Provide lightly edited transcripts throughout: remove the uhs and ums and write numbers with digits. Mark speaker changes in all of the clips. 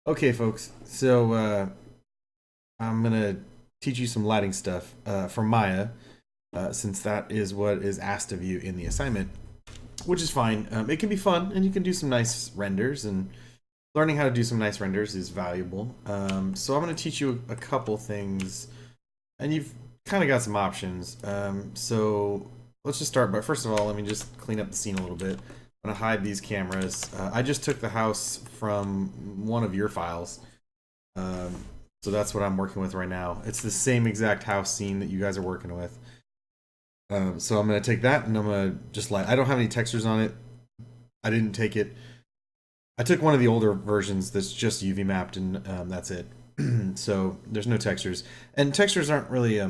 Speaker 1: Okay, folks. So I'm gonna teach you some lighting stuff from Maya, since that is what is asked of you in the assignment, which is fine. It can be fun, and you can do some nice renders. And learning how to do some nice renders is valuable. So I'm gonna teach you a couple things, and you've kind of got some options. So let's just start. But first of all, let me just clean up the scene a little bit. I'm gonna hide these cameras. I just took the house from one of your files. Um, so that's what I'm working with right now. It's the same exact house scene that you guys are working with. So I'm gonna take that and I'm gonna just I don't have any textures on it. I didn't take it. I took one of the older versions that's just UV mapped and that's it. So there's no textures, and textures aren't really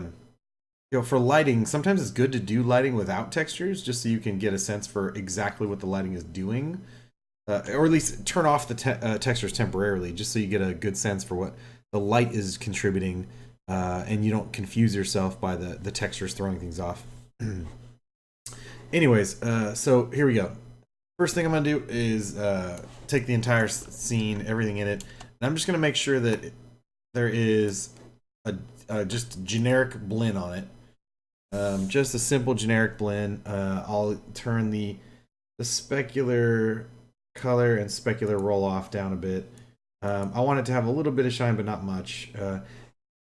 Speaker 1: for lighting. Sometimes it's good to do lighting without textures, just so you can get a sense for exactly what the lighting is doing, or at least turn off the textures temporarily, just so you get a good sense for what the light is contributing, and you don't confuse yourself by the textures throwing things off. Anyways, so here we go. First thing I'm gonna do is take the entire scene, everything in it, and I'm just gonna make sure that there is a just generic blend on it. Just a simple generic blend. I'll turn the specular color and specular roll off down a bit. I want it to have a little bit of shine, but not much.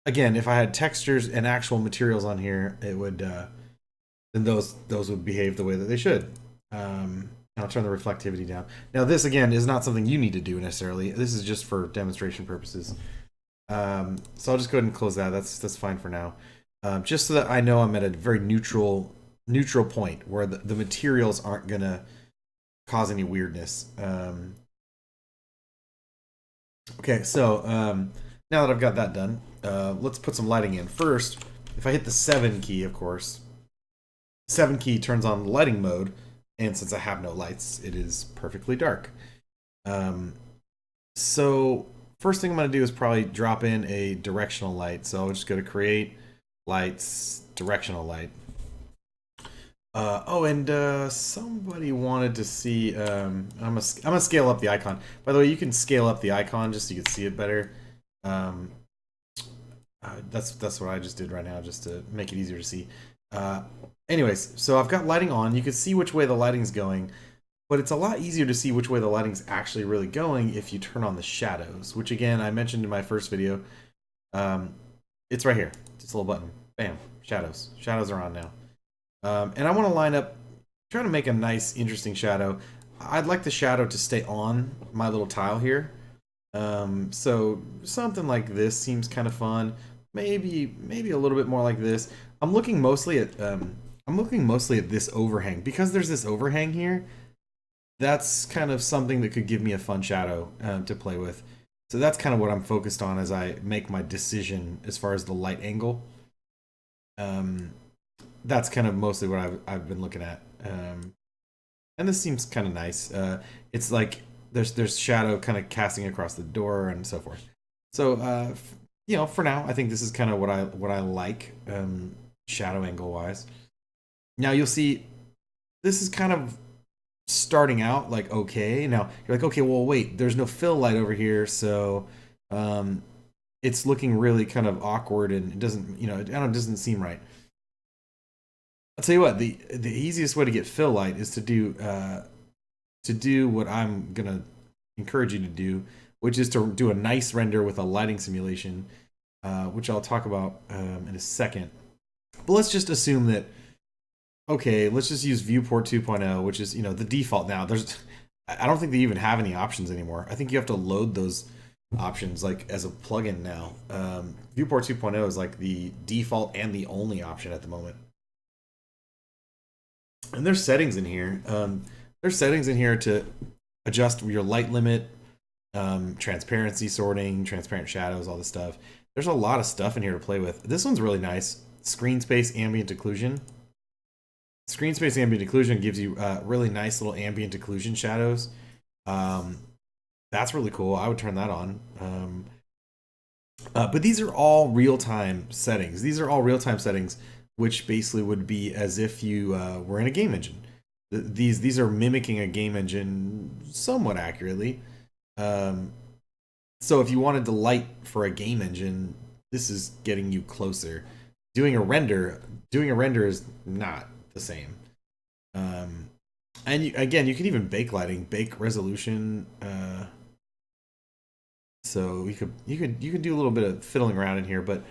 Speaker 1: Again, if I had textures and actual materials on here, it would then those would behave the way that they should. I'll turn the reflectivity down. Now, this again is not something you need to do necessarily. This is just for demonstration purposes. So I'll just go ahead and close that. That's fine for now. Just so that I know I'm at a very neutral point where the materials aren't gonna cause any weirdness. Okay, so now that I've got that done, let's put some lighting in. First, if I hit the 7 key, of course, 7 key turns on lighting mode, and since I have no lights, it is perfectly dark. Um, so first thing I'm going to do is probably drop in a directional light. So I'll just go to create, lights, directional light. And somebody wanted to see. I'm gonna scale up the icon. By the way, you can scale up the icon just so you can see it better. Um, that's what I just did right now, just to make it easier to see. Uh, Anyways, so I've got lighting on. You can see which way the lighting's going, but it's a lot easier to see which way the lighting's actually really going if you turn on the shadows, which again I mentioned in my first video. Um, it's right here. Just a little button. Bam. Shadows. Shadows are on now. And I want to line up, try to make a nice, interesting shadow. I'd like the shadow to stay on my little tile here. So something like this seems kind of fun. Maybe a little bit more like this. I'm looking mostly at this overhang because there's this overhang here. That's kind of something that could give me a fun shadow to play with. So that's kind of what I'm focused on as I make my decision as far as the light angle. Um, that's kind of mostly what I've been looking at. And this seems kind of nice. It's like there's shadow kind of casting across the door and so forth. So for now, I think this is kind of what I like, shadow angle wise. Now you'll see this is kind of starting out like okay. Now you're like, okay, well wait, there's no fill light over here, so um, it's looking really kind of awkward and it doesn't, it doesn't seem right. I'll tell you what, the easiest way to get fill light is to do what I'm gonna encourage you to do, which is to do a nice render with a lighting simulation, which I'll talk about in a second. But let's just assume that okay, let's just use viewport 2.0, which is the default now. I don't think they even have any options anymore. I think you have to load those options like as a plugin now. Viewport 2.0 is like the default and the only option at the moment. And there's settings in here. There's settings in here to adjust your light limit, transparency sorting, transparent shadows, all this stuff. There's a lot of stuff in here to play with. This one's really nice. Screen space ambient occlusion. Screen space ambient occlusion gives you really nice little ambient occlusion shadows. That's really cool. I would turn that on. But these are all real-time settings. These are all real-time settings, which basically would be as if you were in a game engine. These are mimicking a game engine somewhat accurately. Um, So if you wanted to light for a game engine, this is getting you closer. Doing a render, doing a render is not the same. And again, you can even bake lighting, bake resolution. So you could do a little bit of fiddling around in here, but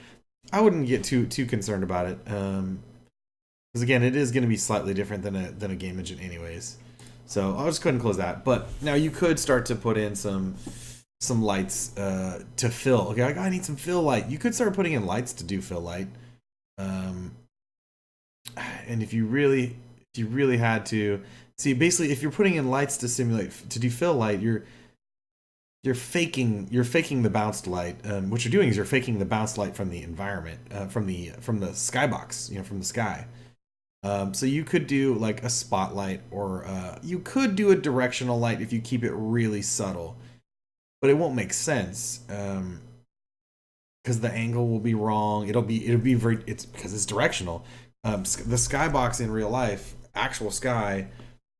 Speaker 1: I wouldn't get too concerned about it. Because again, it is going to be slightly different than a game engine, anyways. So I'll just go ahead and close that. But now you could start to put in some lights to fill. Okay, I need some fill light. You could start putting in lights to do fill light. And if you really had to see, basically, if you're putting in lights to simulate to do fill light, you're faking the bounced light. What you're doing is you're faking the bounced light from the environment, from the skybox, from the sky. So you could do like a spotlight, or you could do a directional light if you keep it really subtle, but it won't make sense because the angle will be wrong. It'll be very, it's because it's directional. The skybox in real life, actual sky,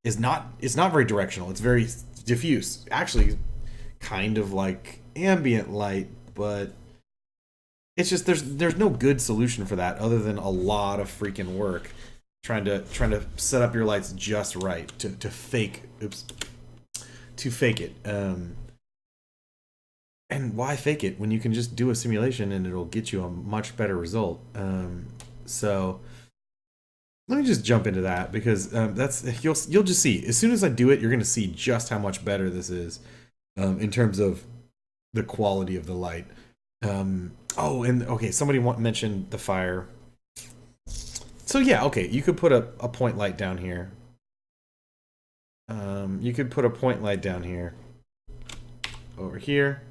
Speaker 1: it's not very directional. It's very diffuse. Actually, kind of like ambient light, but it's just there's no good solution for that other than a lot of freaking work trying to set up your lights just right to fake it. And why fake it when you can just do a simulation and it'll get you a much better result? So let me just jump into that, because that's you'll just see as soon as I do it, you're going to see just how much better this is in terms of the quality of the light. Oh, and okay, somebody mentioned the fire. So yeah, okay, you could put a point light down here. You could put a point light down here, over here.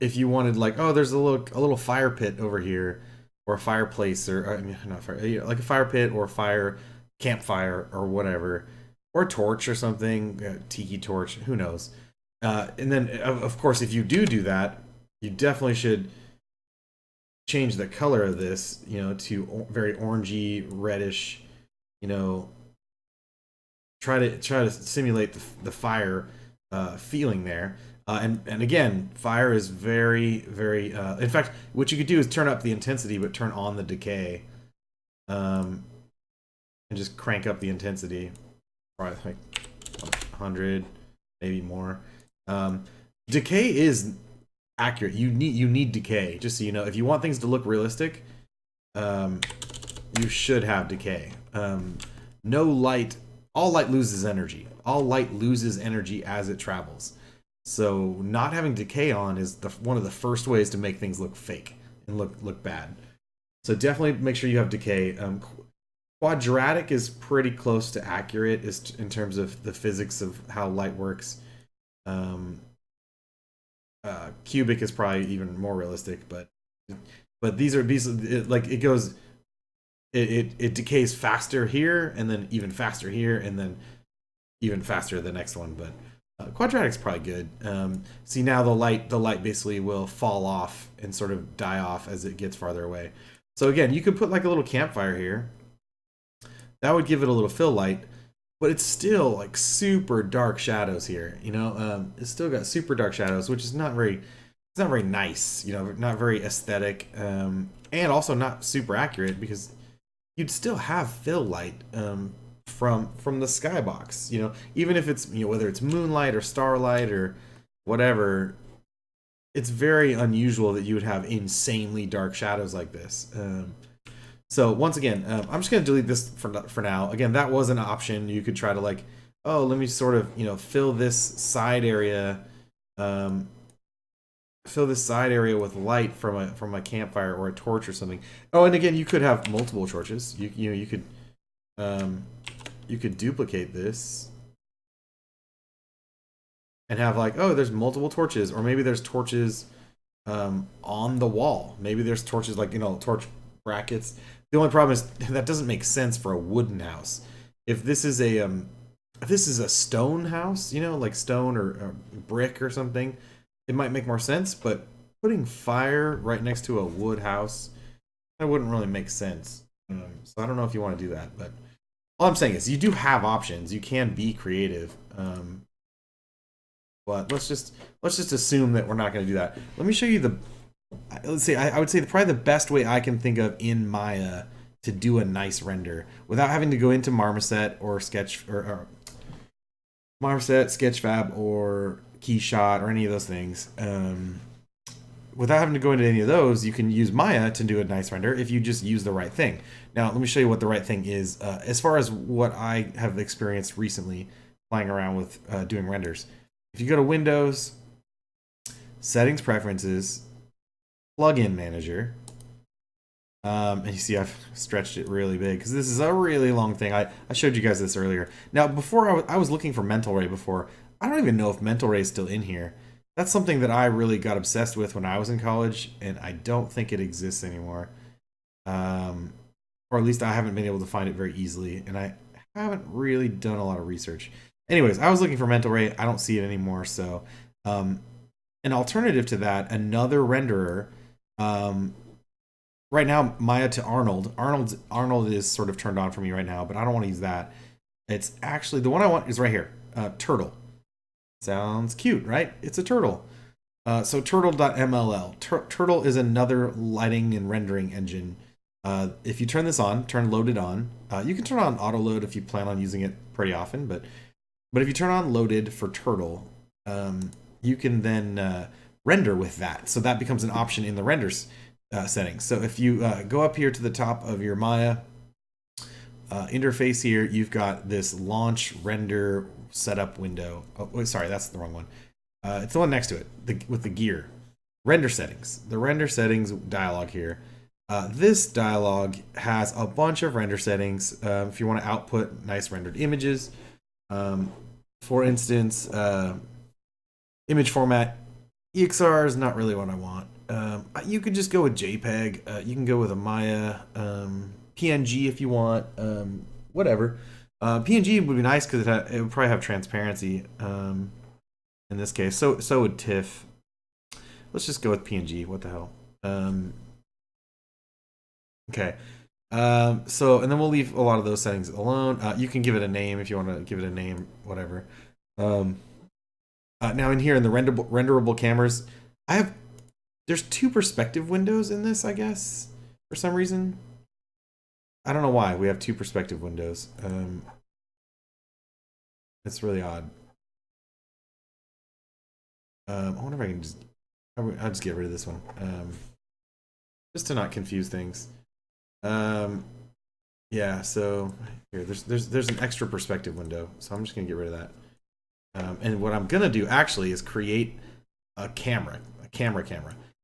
Speaker 1: If you wanted, like, oh, there's a little fire pit over here, or a fireplace, or I mean, not fire, like a fire pit or a fire campfire or whatever, or a torch or something, tiki torch, who knows. And then of course, if you do that, you definitely should change the color of this, to very orangey, reddish, try to simulate the fire feeling there. And again, fire is very, very. In fact, what you could do is turn up the intensity, but turn on the decay, and just crank up the intensity, probably like 100, maybe more. Decay is accurate. You need decay, just so you know. If you want things to look realistic, you should have decay. No light. All light loses energy. All light loses energy as it travels. So not having decay on is one of the first ways to make things look fake and look bad. So definitely make sure you have decay. Quadratic is pretty close to accurate in terms of the physics of how light works. Cubic is probably even more realistic, but these like it goes. It decays faster here, and then even faster here, and then even faster the next one. But quadratic's probably good. See, now the light basically will fall off and sort of die off as it gets farther away. So again, you could put like a little campfire here. That would give it a little fill light, but it's still like super dark shadows here. It's still got super dark shadows, which is not very nice. Not very aesthetic, and also not super accurate, because you'd still have fill light from the skybox. Even if it's whether it's moonlight or starlight or whatever, it's very unusual that you would have insanely dark shadows like this. So once again, I'm just gonna delete this for now. Again, that was an option. You could try to like, oh, let me sort of fill this side area. Fill this side area with light from a campfire or a torch or something. Oh, and again, you could have multiple torches. You could duplicate this and have like, oh, there's multiple torches, or maybe there's torches on the wall. Maybe there's torches like torch brackets. The only problem is that doesn't make sense for a wooden house. If this is a stone house, like stone or brick or something, it might make more sense, but putting fire right next to a wood house, that wouldn't really make sense. So I don't know if you want to do that, but all I'm saying is you do have options. You can be creative. but let's just assume that we're not going to do that. Let me show you the. Let's see. I would say probably the best way I can think of in Maya to do a nice render without having to go into Marmoset or Marmoset, Sketchfab, or Keyshot, or any of those things. Without having to go into any of those, you can use Maya to do a nice render if you just use the right thing. Now, let me show you what the right thing is. As far as what I have experienced recently playing around with doing renders. If you go to Windows, Settings Preferences, Plugin Manager, and you see I've stretched it really big because this is a really long thing. I showed you guys this earlier. Now, before I was looking for Mental Ray before. I don't even know if Mental Ray is still in here. That's something that I really got obsessed with when I was in college, and I don't think it exists anymore. Or at least I haven't been able to find it very easily, and I haven't really done a lot of research. Anyways, I was looking for Mental Ray. I don't see it anymore, so an alternative to that, another renderer, right now, Maya to Arnold. Arnold is sort of turned on for me right now, but I don't want to use that. It's actually, the one I want is right here, Turtle. Sounds cute, right? It's a turtle. So turtle.mll. Turtle is another lighting and rendering engine. If you turn this on, turn loaded on, you can turn on auto load if you plan on using it pretty often, but if you turn on loaded for Turtle, you can then render with that. So that becomes an option in the renders settings. So if you go up here to the top of your Maya interface here, you've got this launch render setup window. Oh, wait, sorry, that's the wrong one. It's the one next to it, with the gear. Render settings. The render settings dialog here. This dialog has a bunch of render settings. If you want to output nice rendered images, for instance, image format, EXR is not really what I want. You could just go with JPEG. You can go with a Maya, PNG if you want, whatever. PNG would be nice because it would probably have transparency in this case. So would TIFF. Let's just go with PNG. What the hell? Okay. So, and then we'll leave a lot of those settings alone. You can give it a name if you want to give it a name, whatever. Now in here in the renderable cameras, there's 2 perspective windows in this, I guess, for some reason. I don't know why we have 2 perspective windows. It's really odd. I wonder if I can I'll just get rid of this one, just to not confuse things. Yeah. So here, there's an extra perspective window, so I'm just gonna get rid of that. And what I'm gonna do actually is create a camera.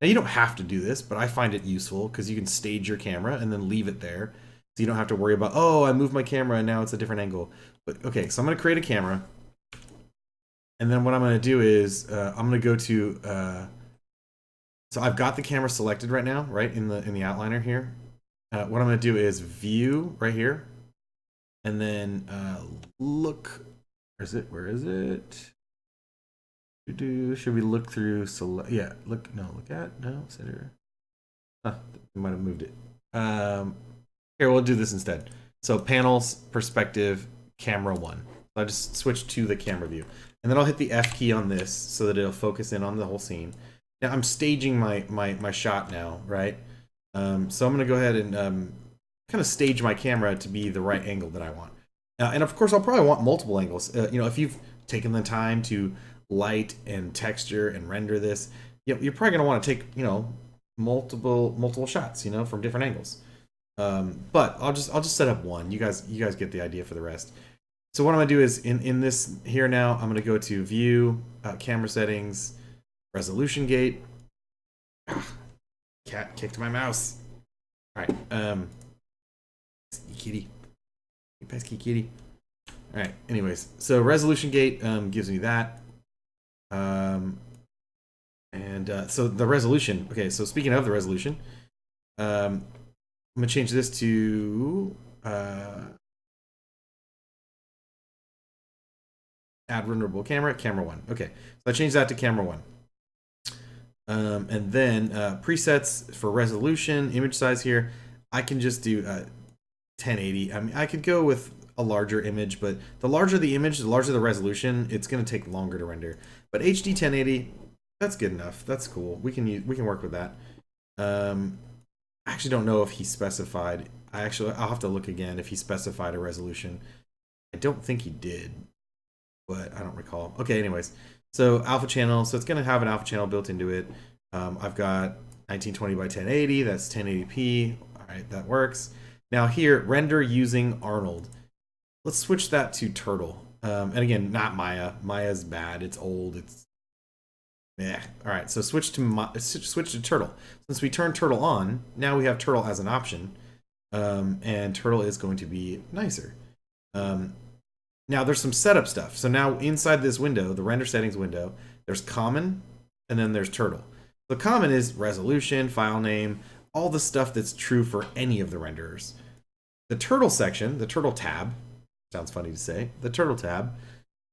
Speaker 1: Now you don't have to do this, but I find it useful because you can stage your camera and then leave it there. So you don't have to worry about, oh, I moved my camera and now it's a different angle. But okay, so I'm going to create a camera. And then what I'm going to do is I'm going to go to, so I've got the camera selected right now, right, in the outliner here. What I'm going to do is view right here. And then look, where is it? Should we look through select? Yeah, look at, center. Huh, we might have moved it. Here, we'll do this instead. So panels, perspective, camera 1. So I just switch to the camera view. And then I'll hit the F key on this so that it'll focus in on the whole scene. Now I'm staging my shot now, right? So I'm gonna go ahead and kind of stage my camera to be the right angle that I want. And of course I'll probably want multiple angles. If you've taken the time to light and texture and render this, you're probably gonna want to take, multiple shots, from different angles. But I'll just set up one. You guys get the idea for the rest. So what I'm gonna do is in this here now, I'm gonna go to View, Camera Settings, Resolution Gate. Cat kicked my mouse. All right, kitty, pesky kitty. All right. Anyways, so Resolution Gate gives me that. So the resolution. Okay, so speaking of the resolution, I'm gonna change this to add renderable camera 1. Okay, so I changed that to camera 1. And then presets for resolution, image size here. I can just do 1080. I mean, I could go with a larger image, but the larger the image, the larger the resolution, it's going to take longer to render. But HD 1080, that's good enough. That's cool. We can work with that. I actually don't know if he specified. I'll have to look again if he specified a resolution. I don't think he did, but I don't recall. Okay, anyways, so alpha channel. So it's going to have an alpha channel built into it. I've got 1920 by 1080. That's 1080p. All right, that works. Now here, render using Arnold. Let's switch that to Turtle. And again, not Maya. Maya's bad. It's old. It's yeah. All right. So switch to Turtle. Since we turned Turtle on, now we have Turtle as an option, and Turtle is going to be nicer. Now there's some setup stuff. So now inside this window, the render settings window, there's common, and then there's Turtle. The common is resolution, file name, all the stuff that's true for any of the renderers. The Turtle section, the Turtle tab, sounds funny to say, the Turtle tab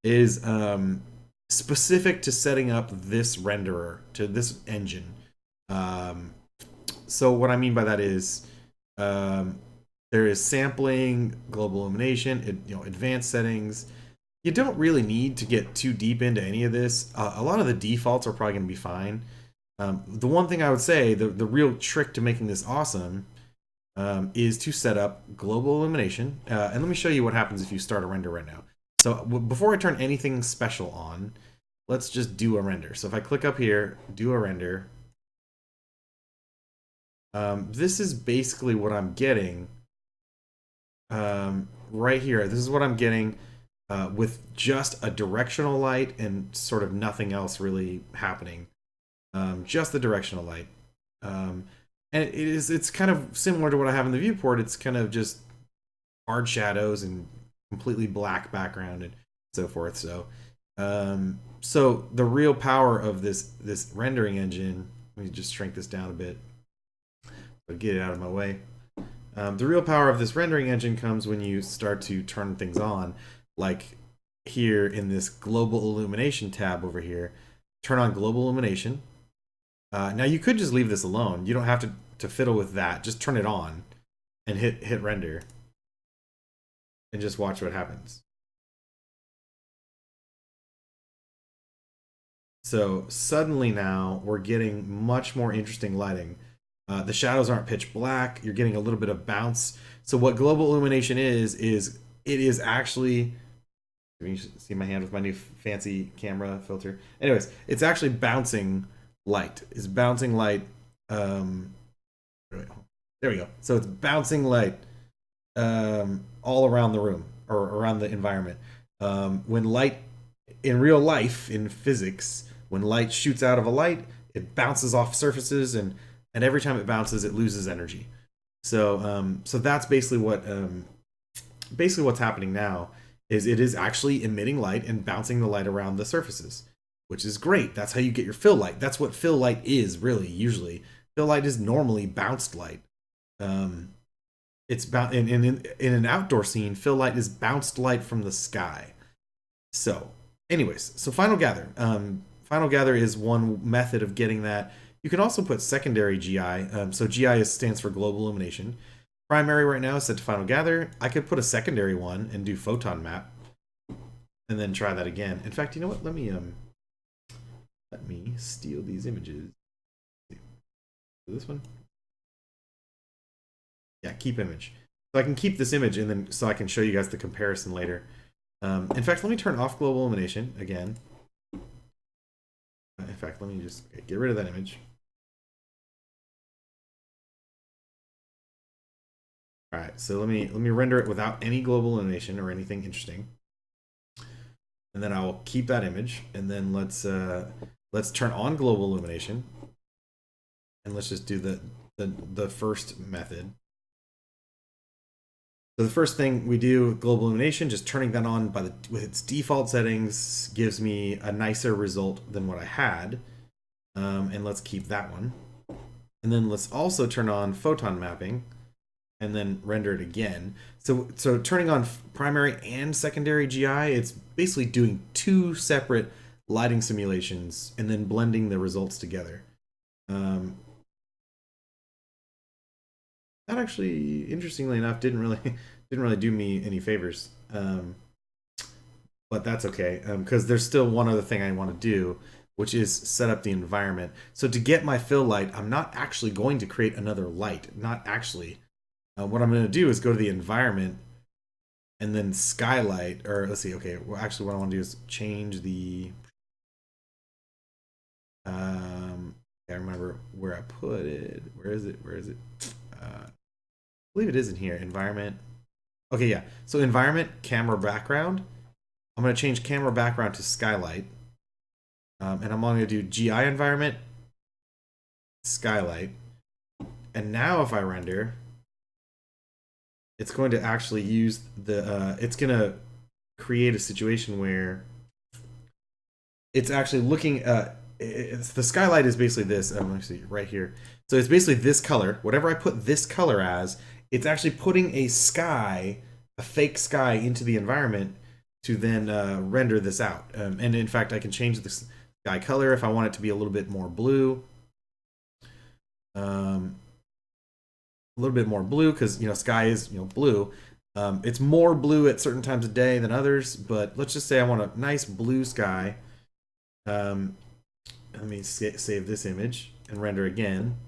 Speaker 1: is specific to setting up this renderer, to this engine. So what I mean by that is there is sampling, global illumination, advanced settings. You don't really need to get too deep into any of this. A lot of the defaults are probably going to be fine. The one thing I would say, the real trick to making this awesome is to set up global illumination. And let me show you what happens if you start a render right now. So before I turn anything special on, let's just do a render. So if I click up here, do a render, this is basically what I'm getting right here. This is what I'm getting with just a directional light and sort of nothing else really happening. Just the directional light. And it's kind of similar to what I have in the viewport. It's kind of just hard shadows and completely black background and so forth. So so the real power of this rendering engine, let me just shrink this down a bit, but get it out of my way. The real power of this rendering engine comes when you start to turn things on, like here in this global illumination tab over here. Turn on global illumination. Now you could just leave this alone. You don't have to fiddle with that. Just turn it on and hit render and just watch what happens. So suddenly now we're getting much more interesting lighting. The shadows aren't pitch black. You're getting a little bit of bounce. So what global illumination is it is actually, you see my hand with my new fancy camera filter. Anyways, it's actually bouncing light. It's bouncing light. There we go. So it's bouncing light all around the room or around the environment. When light in real life, in physics, when light shoots out of a light, it bounces off surfaces, and every time it bounces, it loses energy. So so that's basically what's happening now. Is it is actually emitting light and bouncing the light around the surfaces, which is great. That's how you get your fill light. That's what fill light is really. Usually, fill light is normally bounced light. It's in an outdoor scene, fill light is bounced light from the sky. So, anyways, so Final Gather. Final Gather is one method of getting that. You can also put secondary GI. So GI stands for global illumination. Primary right now is set to Final Gather. I could put a secondary one and do photon map, and then try that again. In fact, you know what? Let me steal these images. This one. Yeah, keep image. So I can keep this image, and then so I can show you guys the comparison later. In fact, let me turn off global illumination again. In fact, let me just get rid of that image. All right, so let me render it without any global illumination or anything interesting, and then I will keep that image. And then let's turn on global illumination, and let's just do the first method. So the first thing we do, global illumination, just turning that on with its default settings gives me a nicer result than what I had. And let's keep that one. And then let's also turn on photon mapping and then render it again. So turning on primary and secondary GI, it's basically doing two separate lighting simulations and then blending the results together. That actually, interestingly enough, didn't really do me any favors. But that's okay, because there's still one other thing I want to do, which is set up the environment. So to get my fill light, I'm not actually going to create another light. Not actually. What I'm going to do is go to the environment and then skylight, or let's see, okay, well, actually what I want to do is change the, I remember where I put it. Where is it? I believe it is in here, environment. Okay, yeah, so environment, camera background. I'm going to change camera background to skylight. And I'm going to do GI environment, skylight. And now if I render, it's going to actually use the, it's going to create a situation where it's actually looking at, the skylight is basically this, let me see, right here. So it's basically this color, whatever I put this color as, it's actually putting a sky, a fake sky into the environment to then render this out. And in fact, I can change the sky color if I want it to be a little bit more blue. A little bit more blue because, you know, sky is, you know, blue. It's more blue at certain times of day than others, but let's just say I want a nice blue sky. Let me save this image and render again.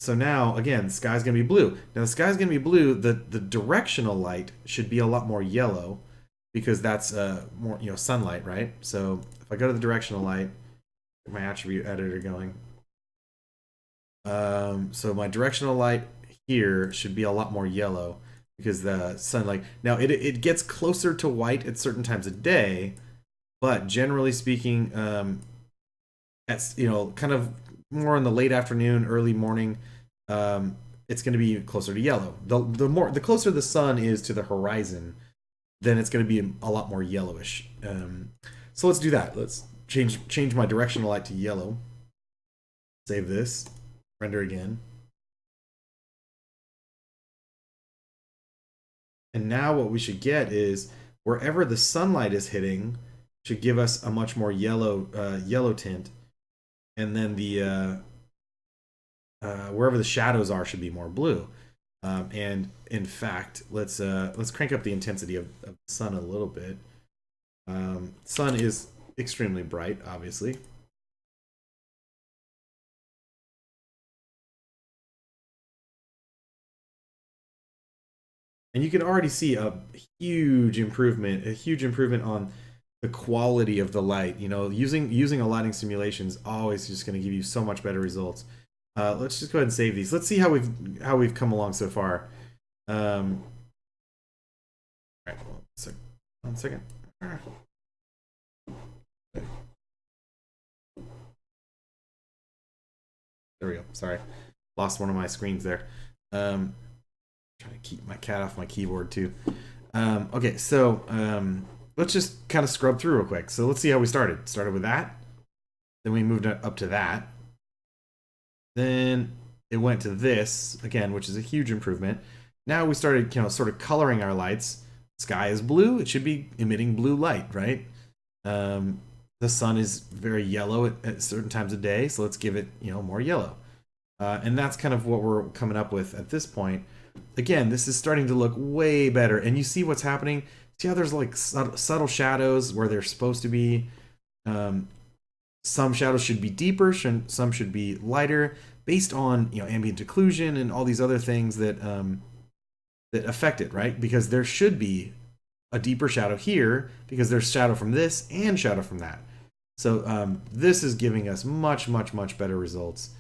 Speaker 1: So now, again, the sky's going to be blue. Now, the sky's going to be blue. The directional light should be a lot more yellow because that's more, you know, sunlight, right? So if I go to the directional light, get my attribute editor going. So my directional light here should be a lot more yellow because the sunlight. Now, it gets closer to white at certain times of day, but generally speaking, at, you know, kind of more in the late afternoon, early morning, it's going to be closer to yellow. The closer the sun is to the horizon, then it's going to be a lot more yellowish. So let's do that. Let's change my directional light to yellow. Save this. Render again. And now what we should get is wherever the sunlight is hitting should give us a much more yellow tint. And then the wherever the shadows are should be more blue. And in fact, let's crank up the intensity of the sun a little bit. Sun is extremely bright, obviously. And you can already see a huge improvement on the quality of the light. You know, using a lighting simulation is always just going to give you so much better results. Let's just go ahead and save these. Let's see how we've come along so far. All right, one second. There we go. Sorry, lost one of my screens there. Trying to keep my cat off my keyboard too. Okay, so let's just kind of scrub through real quick. So let's see how we started. Started with that. Then we moved up to that. Then it went to this again, which is a huge improvement. Now we started, you know, sort of coloring our lights. Sky is blue; it should be emitting blue light, right? The sun is very yellow at certain times of day, so let's give it, you know, more yellow. And that's kind of what we're coming up with at this point. Again, this is starting to look way better, and you see what's happening. See how there's like subtle shadows where they're supposed to be. Some shadows should be deeper, some should be lighter, based on, you know, ambient occlusion and all these other things that that affect it, right? Because there should be a deeper shadow here because there's shadow from this and shadow from that. So this is giving us much better results.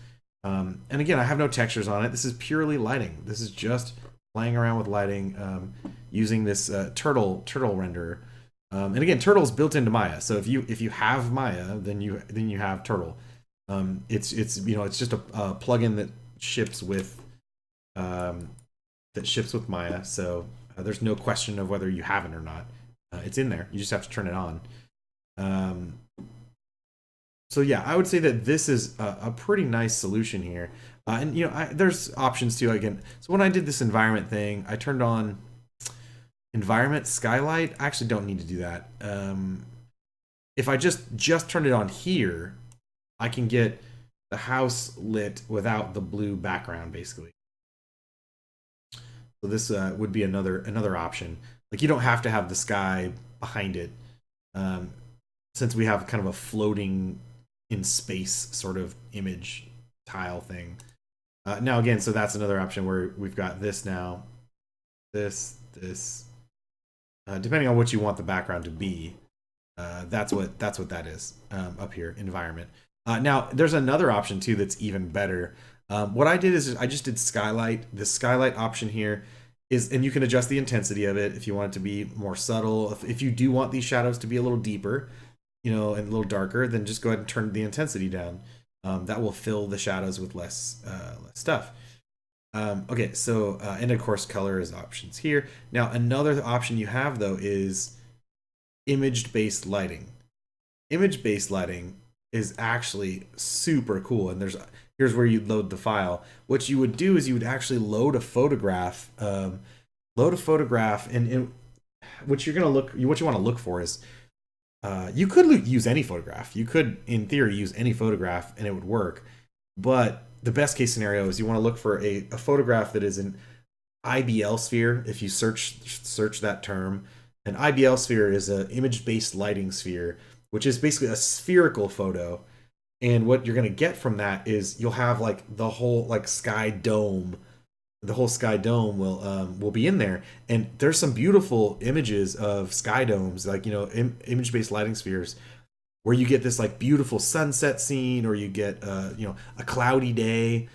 Speaker 1: And again, I have no textures on it. This is purely lighting. This is just playing around with lighting using this turtle renderer. And again, Turtle's built into Maya. So if you have Maya, then you have Turtle. It's you know, it's just a plugin that ships with Maya. So there's no question of whether you have it or not. It's in there. You just have to turn it on. So yeah, I would say that this is a pretty nice solution here. And you know, there's options too. Again, so when I did this environment thing, I turned on environment skylight. I actually don't need to do that. If I just turn it on here, I can get the house lit without the blue background, basically. So this would be another option. Like you don't have to have the sky behind it, um, since we have kind of a floating in space sort of image tile thing. Now again, so that's another option where we've got this now, this, depending on what you want the background to be. That's what that is up here, environment. Now there's another option too that's even better. What I did is I just did skylight. The skylight option here is, and you can adjust the intensity of it if you want it to be more subtle. If you do want these shadows to be a little deeper, and a little darker, then just go ahead and turn the intensity down. That will fill the shadows with less stuff. Okay, so and of course color is options here. Now another option you have though is image-based lighting. Image-based lighting is actually super cool, and here's where you'd load the file. What you would do is you would actually load a photograph, and what you want to look for is you could use any photograph. You could, in theory, use any photograph and it would work. But the best case scenario is you want to look for a photograph that is an IBL sphere. If you search that term, an IBL sphere is an image-based lighting sphere, which is basically a spherical photo. And what you're going to get from that is you'll have like the whole like sky dome. The whole sky dome will be in there, and there's some beautiful images of sky domes, like image-based lighting spheres, where you get this like beautiful sunset scene, or you get a cloudy day,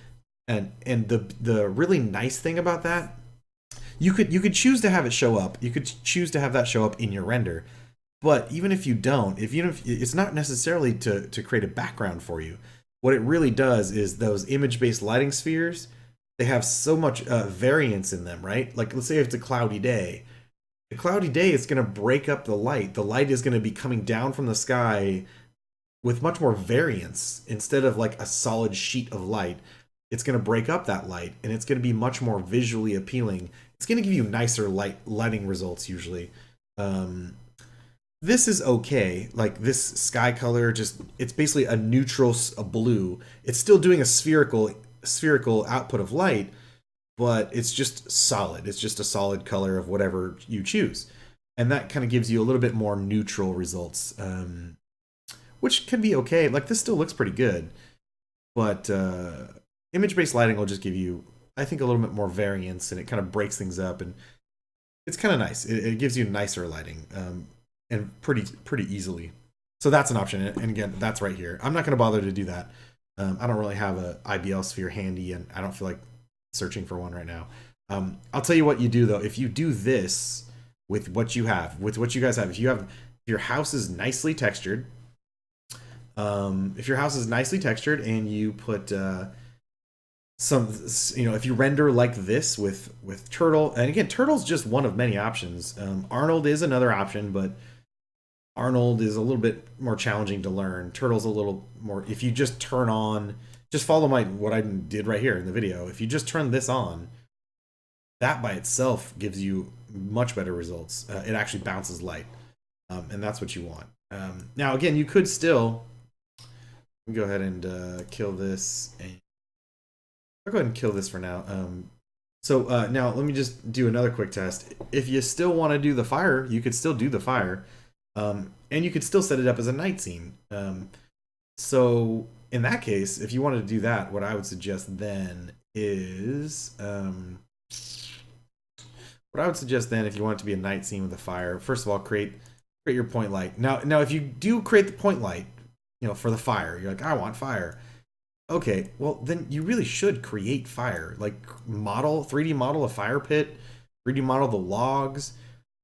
Speaker 1: and the really nice thing about that, you could choose to have it show up. You could choose to have that show up in your render, but even if you don't, if it's not necessarily to create a background for you. What it really does is those image-based lighting spheres, they have so much variance in them, right? Like let's say if it's a cloudy day. The cloudy day is going to break up the light. The light is going to be coming down from the sky with much more variance. Instead of like a solid sheet of light, it's going to break up that light, and it's going to be much more visually appealing. It's going to give you nicer lighting results usually. This is okay. Like this sky color, it's basically a neutral a blue. It's still doing a spherical output of light, but it's just solid. It's just a solid color of whatever you choose, and that kind of gives you a little bit more neutral results, which can be okay. Like this still looks pretty good, but image-based lighting will just give you, I think, a little bit more variance, and it kind of breaks things up, and it's kind of nice. It gives you nicer lighting, and pretty easily. So that's an option, and again, that's right here. I'm not going to bother to do that. I don't really have a IBL sphere handy, and I don't feel like searching for one right now. I'll tell you what you do though. If you do this with what you guys have, if your house is nicely textured, and you put if you render like this with Turtle, and again, Turtle's just one of many options. Arnold is another option, but Arnold is a little bit more challenging to learn. Turtle's a little more, if you just follow what I did right here in the video. If you just turn this on, that by itself gives you much better results. It actually bounces light, and that's what you want. Now again, you could still go ahead and kill this, and I'll go ahead and kill this for now. So now let me just do another quick test. If you still want to do the fire, you could still do the fire. And you could still set it up as a night scene. So in that case, if you wanted to do that, what I would suggest then is, if you want it to be a night scene with a fire, first of all, create your point light. Now, if you do create the point light, for the fire, you're like, I want fire. Okay, well then you really should create fire. Like 3D model a fire pit, 3D model the logs.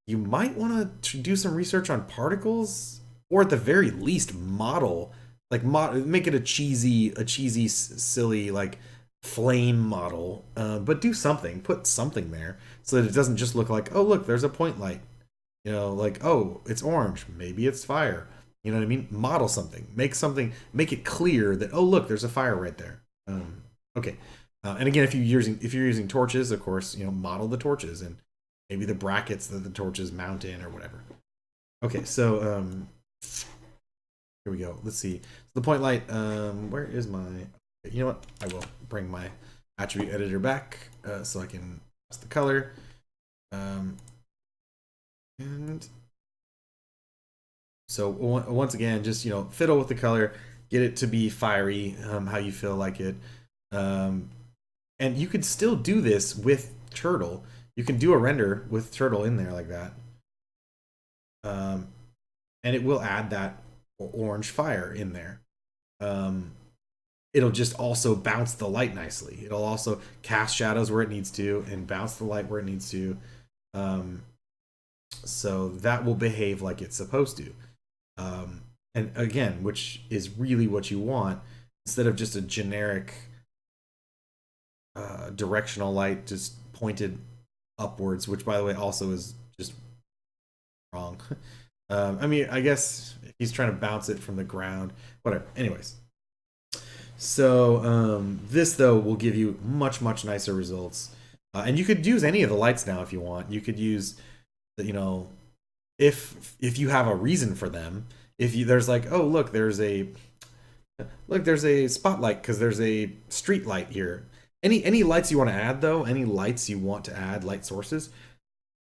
Speaker 1: You might want to do some research on particles, or at the very least make it a cheesy, silly like flame model. But do something, put something there so that it doesn't just look like, oh look, there's a point light. Like, oh, it's orange, maybe it's fire. You know what I mean? Model something, make it clear that, oh look, there's a fire right there. Okay, and again, if you're using torches, of course, model the torches and maybe the brackets that the torches mount in or whatever. Okay, so here we go. Let's see. So the point light. Where is my? You know what? I will bring my attribute editor back so I can That's the color. And so once again, just, you know, fiddle with the color, get it to be fiery, how you feel like it. And you could still do this with Turtle. You can do a render with Turtle in there like that. And it will add that orange fire in there. It'll just also bounce the light nicely. It'll also cast shadows where it needs to and bounce the light where it needs to. So that will behave like it's supposed to. And again, which is really what you want, instead of just a generic directional light just pointed upwards, which by the way also is just wrong. I mean, I guess he's trying to bounce it from the ground, whatever. Anyways, so this though will give you much nicer results, and you could use any of the lights now if you want. You could use, you know, if you have a reason for them. If you, there's like, oh look, there's a spotlight because there's a street light here. Any lights you want to add though, any lights you want to add, light sources,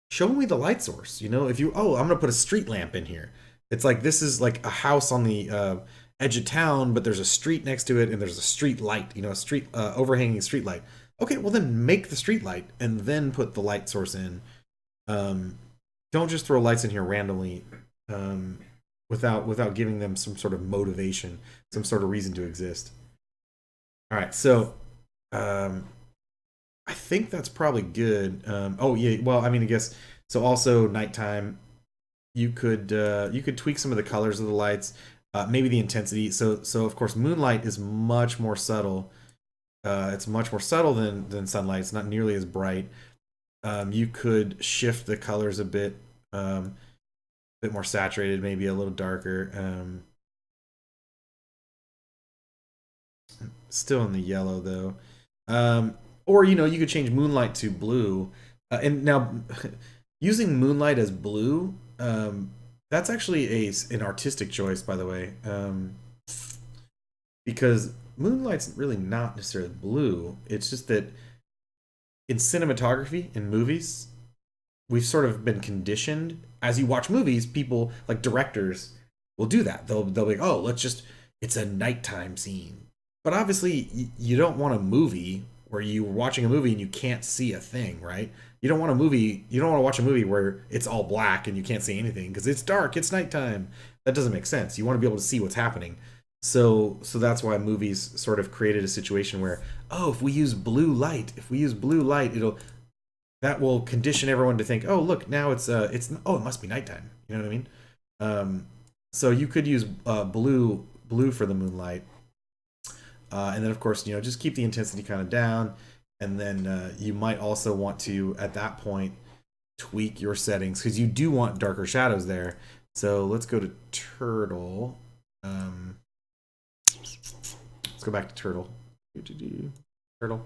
Speaker 1: show me the light source. You know, if you, oh, I'm gonna put a street lamp in here. It's like, this is like a house on the edge of town, but there's a street next to it, and there's a street light. You know, a street overhanging street light. Okay, well then make the street light and then put the light source in. Don't just throw lights in here randomly without giving them some sort of motivation, some sort of reason to exist. All right, so I think that's probably good. Oh yeah, well, I mean, I guess so. Also, nighttime, you could tweak some of the colors of the lights, maybe the intensity. So of course, moonlight is much more subtle. It's much more subtle than sunlight. It's not nearly as bright. You could shift the colors a bit more saturated, maybe a little darker. Still in the yellow though. Or, you know, you could change moonlight to blue. And now, using moonlight as blue, that's actually an artistic choice, by the way. Because moonlight's really not necessarily blue. It's just that in cinematography, in movies, we've sort of been conditioned. As you watch movies, people, like directors, will do that. They'll be like, oh, it's a nighttime scene. But obviously, you don't want a movie where you're watching a movie and you can't see a thing, right? You don't want to watch a movie where it's all black and you can't see anything because it's dark, it's nighttime. That doesn't make sense. You want to be able to see what's happening. So that's why movies sort of created a situation where, oh, if we use blue light, that will condition everyone to think, oh, look, now it must be nighttime. You know what I mean? So you could use blue for the moonlight. And then, of course, you know, just keep the intensity kind of down. And then you might also want to, at that point, tweak your settings because you do want darker shadows there. So let's go to Turtle. Let's go back to Turtle. Turtle.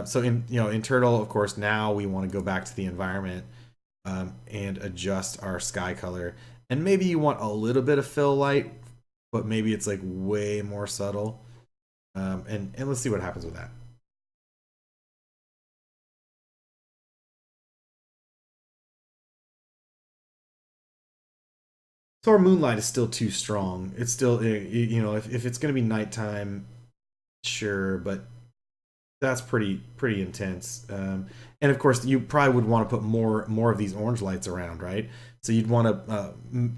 Speaker 1: So in Turtle, of course, now we want to go back to the environment and adjust our sky color. And maybe you want a little bit of fill light, but maybe it's like way more subtle. And let's see what happens with that. So our moonlight is still too strong. It's still, you know, if it's going to be nighttime, sure, but that's pretty intense. And of course, you probably would want to put more of these orange lights around, right? So you'd want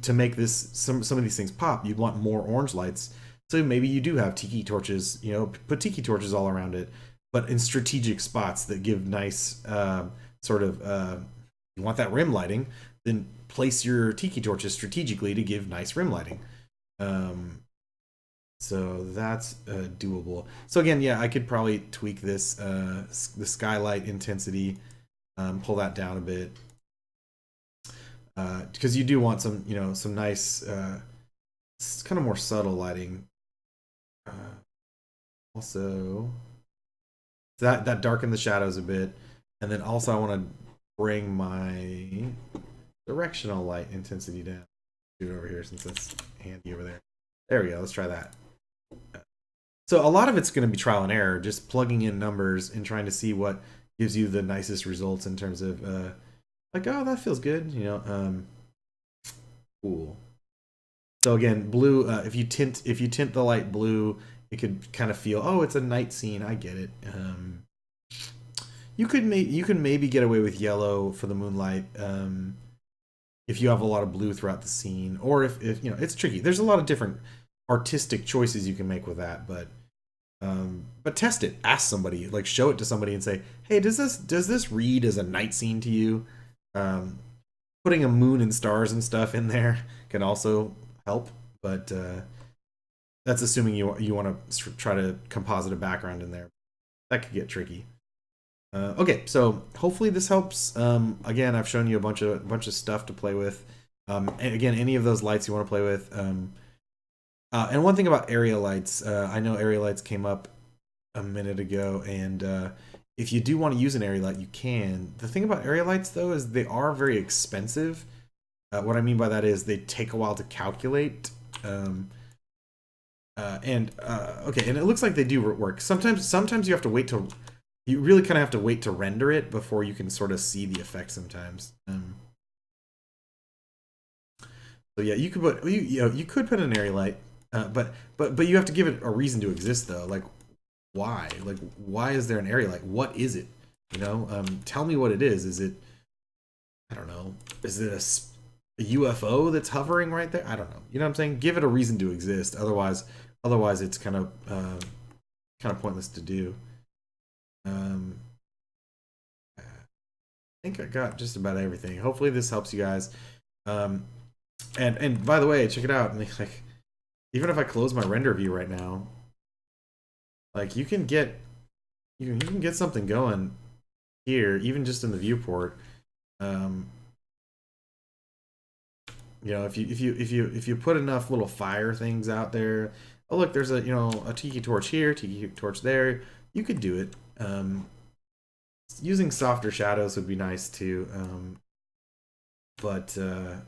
Speaker 1: to make this some of these things pop. You'd want more orange lights. So maybe you do have tiki torches, you know, put tiki torches all around it, but in strategic spots that give nice you want that rim lighting, then place your tiki torches strategically to give nice rim lighting. So that's doable. So again, yeah, I could probably tweak this, the skylight intensity, pull that down a bit. Because you do want some, you know, some nice, kind of more subtle lighting. Also, that darken the shadows a bit, and then also I want to bring my directional light intensity down. Do it over here since that's handy over there. There we go. Let's try that. So a lot of it's going to be trial and error, just plugging in numbers and trying to see what gives you the nicest results in terms of like, oh, that feels good, you know. Cool. So again, blue. If you tint the light blue, it could kind of feel, oh, it's a night scene. I get it. You can maybe get away with yellow for the moonlight if you have a lot of blue throughout the scene, or if you know, it's tricky. There's a lot of different artistic choices you can make with that, but test it. Ask somebody, like show it to somebody, and say, hey, does this read as a night scene to you? Putting a moon and stars and stuff in there can also help, but that's assuming you want to try to composite a background in there. That could get tricky. Okay, so hopefully this helps. Again, I've shown you a bunch of stuff to play with. And again, any of those lights you want to play with. And one thing about area lights, I know area lights came up a minute ago, and if you do want to use an area light, you can. The thing about area lights, though, is they are very expensive. What I mean by that is they take a while to calculate. Okay, and it looks like they do work. Sometimes you have to wait to. You really kind of have to wait to render it before you can sort of see the effect sometimes. So yeah, you could put you could put an area light, but you have to give it a reason to exist though. Like why? Like why is there an area light? What is it? You know, tell me what it is. Is it, I don't know. Is it a UFO that's hovering right there? I don't know. You know what I'm saying? Give it a reason to exist. Otherwise it's kind of pointless to do. I think I got just about everything. Hopefully this helps you guys. And by the way, check it out. Like, even if I close my render view right now, like you can get something going here, even just in the viewport. You know, if you put enough little fire things out there. Oh look, there's a tiki torch here, tiki torch there. You could do it. Using softer shadows would be nice too, but yeah,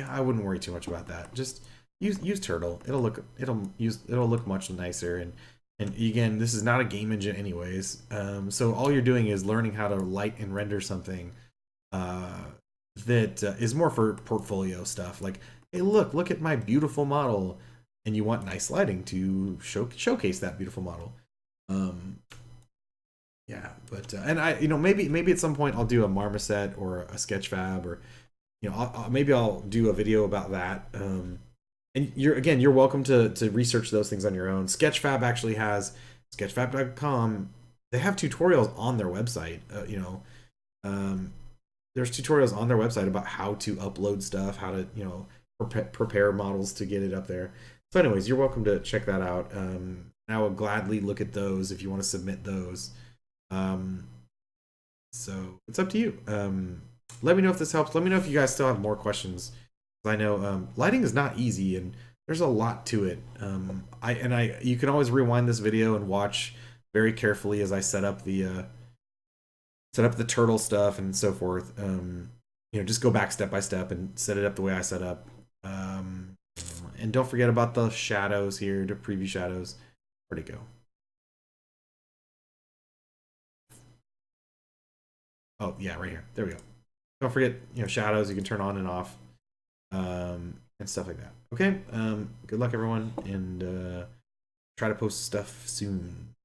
Speaker 1: I wouldn't worry too much about that. Just use Turtle. It'll look much nicer. And again, this is not a game engine anyways, so all you're doing is learning how to light and render something that is more for portfolio stuff. Like, hey, look at my beautiful model, and you want nice lighting to showcase that beautiful model. Yeah, but and I, maybe at some point I'll do a Marmoset or a Sketchfab, or maybe I'll do a video about that. And you're welcome to research those things on your own. Sketchfab actually has sketchfab.com. They have tutorials on their website. There's tutorials on their website about how to upload stuff, how to prepare models to get it up there. So anyways, you're welcome to check that out. I will gladly look at those if you want to submit those. So it's up to you. Let me know if this helps. Let me know if you guys still have more questions. I know lighting is not easy, and there's a lot to it. You can always rewind this video and watch very carefully as I set up the turtle stuff and so forth. Just go back step by step and set it up the way I set up. And don't forget about the shadows here, to preview shadows. Where'd it go? Oh yeah, right here. There we go. Don't forget, shadows you can turn on and off, and stuff like that. Okay. Good luck everyone, and try to post stuff soon.